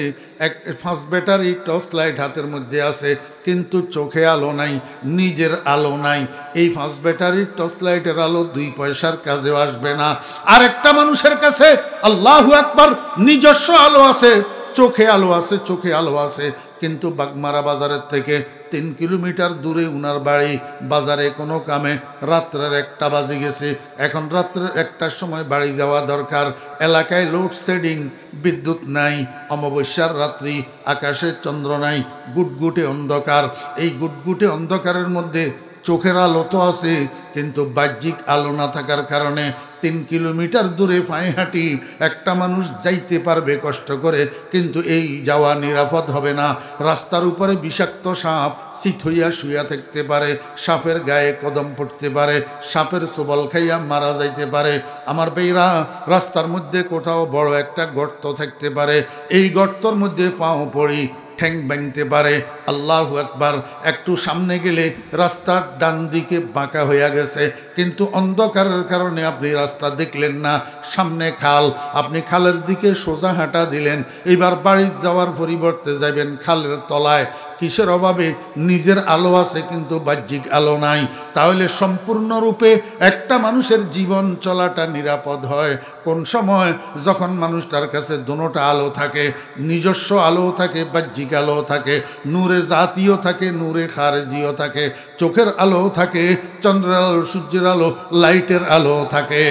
5 ব্যাটারি টর্চ লাইট হাতের মধ্যে আছে, কিন্তু চোখে আলো নাই, নিজের আলো নাই। এই 5 ব্যাটারির টর্চ লাইটের আলো 2 পয়সার কাজেও আসবে না। আর একটা মানুষের কাছে আল্লাহু আকবার নিজস্ব আলো আছে, চোখে আলো আছে, চোখে আলো আছে, কিন্তু বাগমারা বাজারের থেকে 3 কিলোমিটার দূরে উনার বাড়ি। বাজারে কোনো কামে রাত্রের 1টা বাজে গেছে, এখন রাত্রের 1টার সময় বাড়ি যাওয়া দরকার। এলাকায় লোডশেডিং, বিদ্যুৎ নাই, অমাবস্যার রাত্রি, আকাশে চন্দ্র নাই, গুটগুটে অন্ধকার। এই গুটগুটে অন্ধকারের মধ্যে চোখের আলো তো আছে, কিন্তু বাহ্যিক আলো না থাকার কারণে 3 কিলোমিটার দূরে পায়ে হাঁটি একটা মানুষ যাইতে পারবে কষ্ট করে, কিন্তু এই যাওয়া নিরাপদ হবে না। রাস্তার উপরে বিষাক্ত সাপ চিত হইয়া শুইয়া থাকতে পারে, সাপের গায়ে কদম পড়তে পারে, সাপের সবল খাইয়া মারা যাইতে পারে। আমার বেইরা, রাস্তার মধ্যে কোথাও বড় একটা গর্ত থাকতে পারে, এই গর্তর মধ্যে পাও পড়ি, ঠ্যাং ভাঙতে পারে। আল্লাহু আকবার। একটু সামনে গেলে রাস্তার ডান দিকে বাঁকা হইয়া গেছে, কিন্তু অন্ধকারের কারণে আপনি রাস্তা দেখলেন না। সামনে খাল, আপনি খালের দিকে সোজা হাঁটা দিলেন, এবার বাড়ি যাওয়ার পরিবর্তে যাবেন খালের তলায়। কিসের অভাবে? নিজের আলো আছে কিন্তু বাহ্যিক আলো নাই। তাহলে সম্পূর্ণরূপে একটা মানুষের জীবন চলাটা নিরাপদ হয় কোন সময়? যখন মানুষটার কাছে দুটোটা আলো থাকে, নিজস্ব আলো থাকে, বাহ্যিক আলো থাকে, নূরে জাতীয় থাকে, নূরে খারেজিও থাকে, চোখের আলো থাকে, চন্দ্রের আলো, সূর্যের আলো, লাইটের আলো থাকে।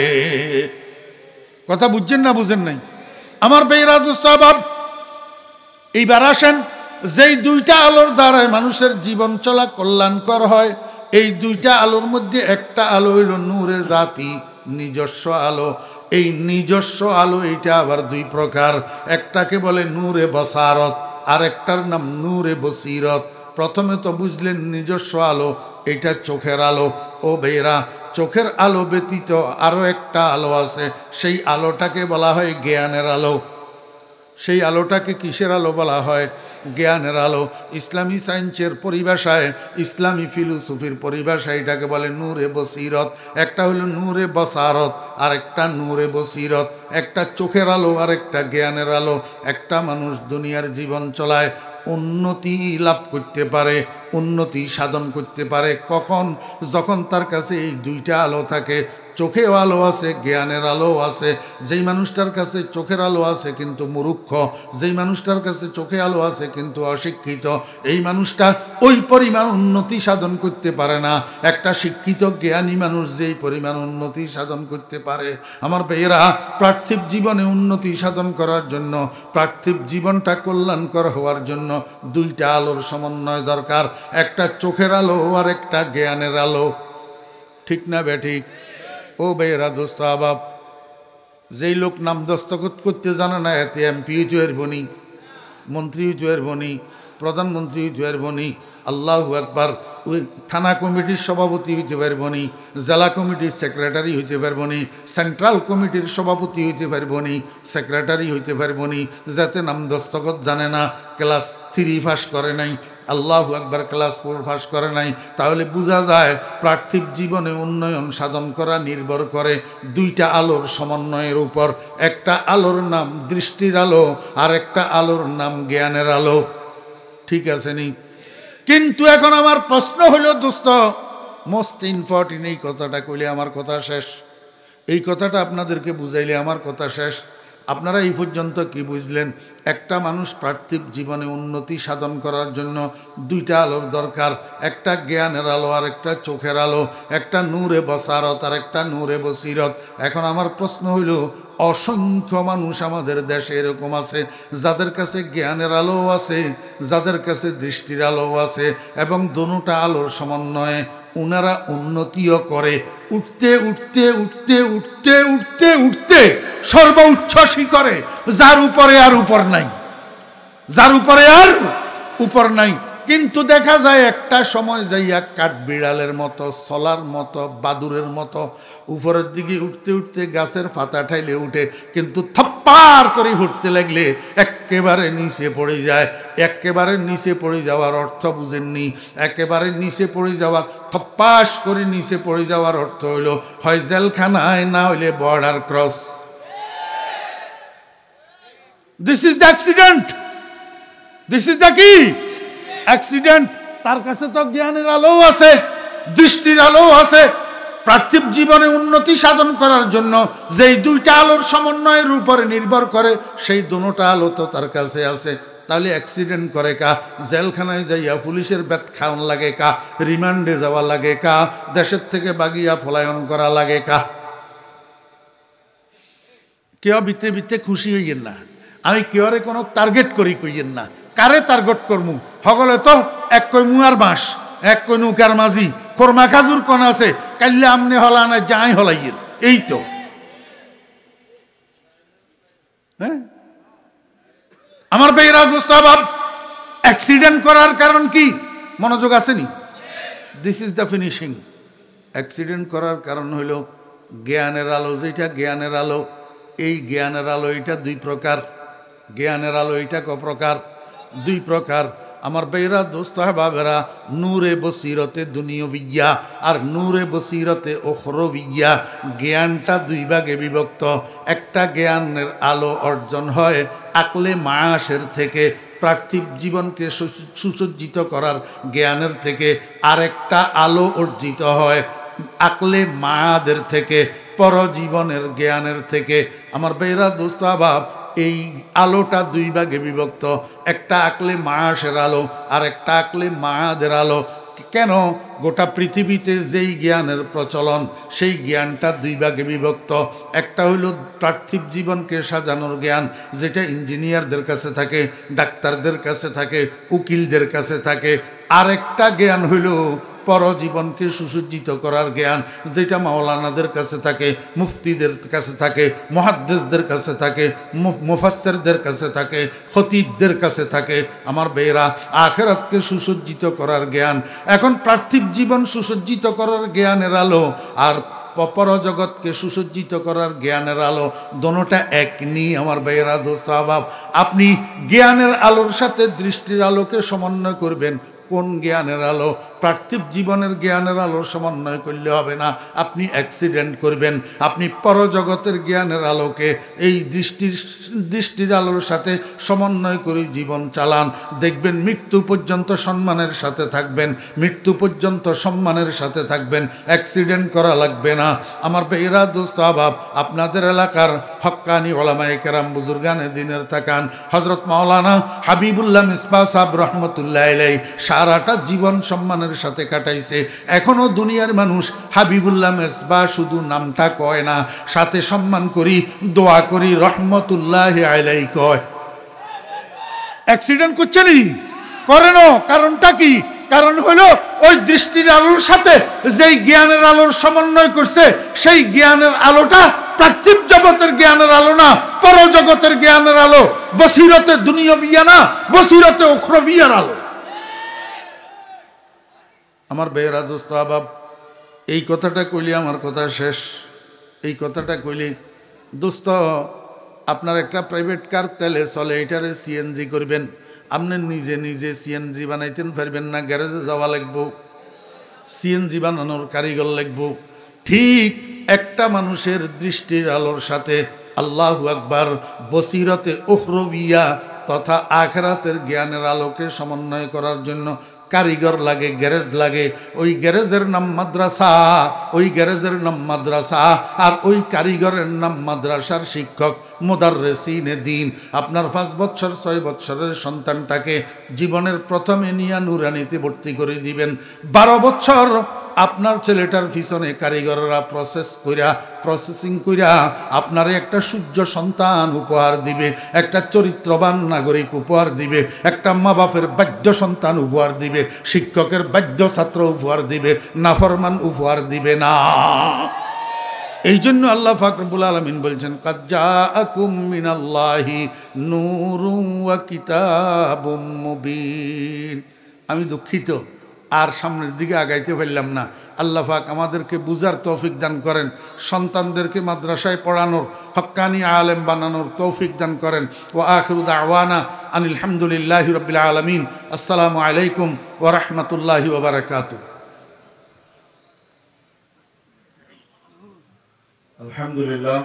কথা বুঝছেন না বুঝেন নাই? আমার বেইরা দোস্ত আবাব, এইবার আসেন, যেই দুইটা আলোর দ্বারায় মানুষের জীবন চলা কল্যাণকর হয়, এই দুইটা আলোর মধ্যে একটা আলো হইল নূরে জাতি, নিজস্ব আলো। এই নিজস্ব আলো এইটা আবার 2 প্রকার। একটাকে বলে নূরে বসারত, আর একটার নাম নূরে বসিরত। প্রথমে তো বুঝলেন নিজস্ব আলো, এটা চোখের আলো। ও বেরা, চোখের আলো ব্যতীত আরো একটা আলো আছে, সেই আলোটাকে বলা হয় জ্ঞানের আলো। সেই আলোটাকে কিসের আলো বলা হয়? জ্ঞানের আলো। ইসলামী সায়েন্সের পরিভাষায়, ইসলামী ফিলোসফির পরিভাষায় এটাকে বলে নূরে বসিরত। একটা হলো নূরে বসারত, আর একটা নূরে বসিরত। একটা চোখের আলো আর একটা জ্ঞানের আলো। একটা মানুষ দুনিয়ার জীবন চলায় উন্নতি লাভ করতে পারে, উন্নতি সাধন করতে পারে কখন? যখন তার কাছে এই দুইটা আলো থাকে, চোখেও আলো আছে, জ্ঞানের আলো আছে। যেই মানুষটার কাছে চোখের আলো আছে কিন্তু মূর্খ, যেই মানুষটার কাছে চোখে আলো আছে কিন্তু অশিক্ষিত, এই মানুষটা ওই পরিমাণ উন্নতি সাধন করতে পারে না। একটা শিক্ষিত জ্ঞানী মানুষ যেই পরিমাণ উন্নতি সাধন করতে পারে। আমার ভাইয়েরা, পার্থিব জীবনে উন্নতি সাধন করার জন্য, পার্থিব জীবনটা কল্যাণকর হওয়ার জন্য দুইটা আলোর সমন্বয় দরকার। একটা চোখের আলো আর একটা জ্ঞানের আলো। ঠিক না বেঠিক? ও বেরা দোস্ত আবাব, যেই লোক নাম দস্তখত করতে জানে না, এতে এমপি হইতে পারবনি, মন্ত্রী হইতে পারবনি, প্রধানমন্ত্রী হইতে পারবনি, আল্লাহু আকবার, ওই থানা কমিটির সভাপতি হইতে পারবনি, জেলা কমিটির সেক্রেটারি হইতে পারবনি, সেন্ট্রাল কমিটির সভাপতি হইতে পারবনি, সেক্রেটারি হইতে পারবনি, যাতে নাম দস্তখত জানে না, ক্লাস 3 পাস করে নাই, আল্লাহু আকবার, ক্লাস 4 পাস করে নাই। তাহলে বোঝা যায় পার্থিব জীবনে উন্নয়ন সাধন করা নির্ভর করে দুইটা আলোর সমন্বয়ের উপর। একটা আলোর নাম দৃষ্টির আলো, আর একটা আলোর নাম জ্ঞানের আলো। ঠিক আছে নি? কিন্তু এখন আমার প্রশ্ন হলো দোস্ত, মোস্ট ইম্পর্টেন্ট, এই কথাটা কইলে আমার কথা শেষ। এই কথাটা আপনাদেরকে বুঝাইলে আমার কথা শেষ। আপনারা এই পর্যন্ত কি বুঝলেন? একটা মানুষ পার্থিব জীবনে উন্নতি সাধন করার জন্য দুইটা আলোর দরকার। একটা জ্ঞানের আলো আর একটা চোখের আলো। একটা নূরে বসারত আর একটা নূরে বসিরত। এখন আমার প্রশ্ন হইল, অসংখ্য মানুষ আমাদের দেশে এরকম আছে যাদের কাছে জ্ঞানের আলো আছে, যাদের কাছে দৃষ্টির আলো আছে, এবং দুটোটা আলোর সমন্বয়ে উনারা উন্নতিও করে। উঠতে উঠতে উঠতে উঠতে উঠতে উঠতে সর্বোচ্চ শিখরে, যার উপরে আর উপর নাই, যার উপরে আর উপর নাই। কিন্তু দেখা যায় একটা সময় যাইয়া কাঠবিড়ালের মতো, সলার মতো, বাদুরের মতো উপরের দিকে উঠতে উঠতে গাছের পাতা ঠাইলে উঠে, কিন্তু থপ্পার করে উঠতে লাগলে একেবারে নিচে পড়ে যায়। একেবারে নিচে পড়ে যাওয়ার অর্থ বুঝেননি? একেবারে নিচে পড়ে যাওয়ার, থপ্পাস করে নিচে পড়ে যাওয়ার অর্থ হইল হয় জেলখানায়, না হইলে border cross. This is the accident. This is the কি অ্যাক্সিডেন্ট। তার কাছে তো জ্ঞানের আলোও আছে, দৃষ্টির আলোও আছে। পার্থিব জীবনে উন্নতি সাধন করার জন্য যেই দুইটা আলোর সমন্বয়ের উপরে নির্ভর করে, সেই দুটো আলো তো তার কাছে আছে। তাহলে অ্যাক্সিডেন্ট করে কা? জেলখানায় যাইয়া পুলিশের বেত খাওয়ান লাগে কা? রিমান্ডে যাওয়া লাগে কা? দেশের থেকে বাগিয়া পলায়ন করা লাগে কা? কেউ বিতে বিতে খুশি হইয়েন না। আমি কেউরে কোনো টার্গেট করি কইয়েন না। কারে টার্গেট করমু? হগলে তো এক কই মুয়ার বাঁশ, এক কই নৌকার মাঝি, খোরমা খাজুর কোন আছে, কাইলে আমনে হলা না যাই হলাইয়ের, এই তো। হ্যাঁ, আমার বেইরা দোস্তাবাব, অ্যাক্সিডেন্ট করার কারণ কি? মনোযোগ আসেনি? This is the finishing. Accident করার কারণ হইল জ্ঞানের আলো। যেটা জ্ঞানের আলো, এই জ্ঞানের আলো এটা দুই প্রকার। জ্ঞানের আলো এটা ক প্রকার? দুই প্রকার। আমার বেইরা দোস্তাবাবেরা, নূরে বসিরতে দুনিয়বিয়া আর নূরে বসিরতে ওখরবিয়া। জ্ঞানটা দুই ভাগে বিভক্ত। একটা জ্ঞানের আলো অর্জন হয় আকলে মায়াসের থেকে, পার্থিব জীবনকে সুসজ্জিত করার জ্ঞানের থেকে। আরেকটা আলো অর্জিত হয় আকলে মায়াদের থেকে, পরজীবনের জ্ঞানের থেকে। আমার বেইরা দোস্তাবাব, এই আলোটা দুই ভাগে বিভক্ত। একটা আকলে মায়াসের আলো আর একটা আকলে মায়াদের আলো। কেন? গোটা পৃথিবীতে যেই জ্ঞানের প্রচলন, সেই জ্ঞানটা দুই ভাগে বিভক্ত। একটা হইল পার্থিব জীবনকে সাজানোর জ্ঞান, যেটা ইঞ্জিনিয়ারদের কাছে থাকে, ডাক্তারদের কাছে থাকে, উকিলদের কাছে থাকে। আরেকটা জ্ঞান হইল পরজীবনকে সুসজ্জিত করার জ্ঞান, যেটা মাওলানাদের কাছে থাকে, মুফতিদের কাছে থাকে, মুহাদ্দিসদের কাছে থাকে, মুফাসসিরদের কাছে থাকে, খতিবদের কাছে থাকে। আমার বেয়েরা, আখিরাতকে সুসজ্জিত করার জ্ঞান। এখন পার্থিব জীবন সুসজ্জিত করার জ্ঞানের আলো আর পরজগৎকে সুসজ্জিত করার জ্ঞানের আলো, দোনোটা এক নেই। আমার ভাইয়েরা, দোস্ত আহবাব, আপনি জ্ঞানের আলোর সাথে দৃষ্টির আলোকে সমন্বয় করবেন। কোন জ্ঞানের আলো? পার্থিব জীবনের জ্ঞানের আলোর সমন্বয় করলে হবে না, আপনি অ্যাক্সিডেন্ট করবেন। আপনি পরজগতের জ্ঞানের আলোকে এই দৃষ্টির আলোর সাথে সমন্বয় করে জীবন চালান, দেখবেন মৃত্যু পর্যন্ত সম্মানের সাথে থাকবেন, মৃত্যু পর্যন্ত সম্মানের সাথে থাকবেন, অ্যাক্সিডেন্ট করা লাগবে না। আমার বেইরা দোস্ত আহবাব, আপনাদের এলাকার হক্কানি ওলামায়ে কেরাম, বুজুর্গানে দিনের তাকান, হযরত মাওলানা হাবিবুল্লাহ মিসবাহ সাহেব রহমতুল্লাহ আলাইহি সারাটা জীবন সম্মানের সাথে কাটাইছে। এখনো দুনিয়ার মানুষ হাবিবুল্লাহ মিসবাহ শুধু নামটা কয় না, সাথে সম্মান করি, দোয়া করি, রহমতুল্লাহ আলাইহি কয়। অ্যাক্সিডেন্ট করছেনি? করে না। কারণটা কি? কারণ হলো ওই দৃষ্টির আলোর সাথে যেই জ্ঞানের আলোর সমন্বয় করছে, সেই জ্ঞানের আলোটা পার্থিব জগতের জ্ঞানের আলো না, পরজগতের জ্ঞানের আলো, বসিরতে দুনিয়াবিয়া না, বসিরতে উখরবিয়ার আলো। আমার বেয়েরা দোস্ত আহবাব, এই কথাটা কইলে আমার কথা শেষ। এই কথাটা কইলে, দোস্ত, আপনার একটা প্রাইভেট কার তেলে চলে, এটারে সিএনজি করবেন। আপনি নিজে নিজে সিএনজি বানাইতেন পারবেন না, গ্যারেজে যাওয়া লাগবো, সিএনজি বানানোর কারিগর লাগবো। ঠিক একটা মানুষের দৃষ্টির আলোর সাথে আল্লাহু আকবার বসিরতে উখরবিয়া তথা আখিরাতের জ্ঞানের আলোকে সমন্বয় করার জন্য কারিগর লাগে, গ্যারেজ লাগে। ওই গ্যারেজের নাম মাদ্রাসা, ওই গ্যারেজের নাম মাদ্রাসা, আর ওই কারিগরের নাম মাদ্রাসার শিক্ষক, মুদাররিসিনে দ্বীন। আপনার 5 বছর 6 বছরের সন্তানটাকে জীবনের প্রথমে নিয়ে নুরানিতে ভর্তি করে দিবেন। 12 বছর আপনার ছেলেটার পিছনে কারিগররা প্রসেসিং কইরা আপনারে একটা সূর্য সন্তান উপহার দিবে, একটা চরিত্রবান নাগরিক উপহার দিবে, একটা মা বাপের বাধ্য সন্তান উপহার দিবে, শিক্ষকের বাধ্য ছাত্র উপহার দিবে, নাফরমান উপহার দিবে না। এই জন্য আল্লাহ পাক রব্বুল আলামিন বলছেন, কাদ জাআকুম মিনাল্লাহি নূরুন ওয়া কিতাবুম মুবিন। আমি দুঃখিত, আর সামনের দিকে আগাইতে পারলাম না। আল্লাহ পাক আমাদেরকে বুঝার তৌফিক দান করেন, সন্তানদেরকে মাদ্রাসায় পড়ানোর, হক্কানি আলেম বানানোর তৌফিক দান করেন। ওয়া আখিরু দাওয়ানা আনিল হামদুলিল্লাহি রাব্বিল আলামিন। আসসালামু আলাইকুম ওয়া রাহমাতুল্লাহি ওয়া বারাকাতুহু। আলহামদুলিল্লাহ।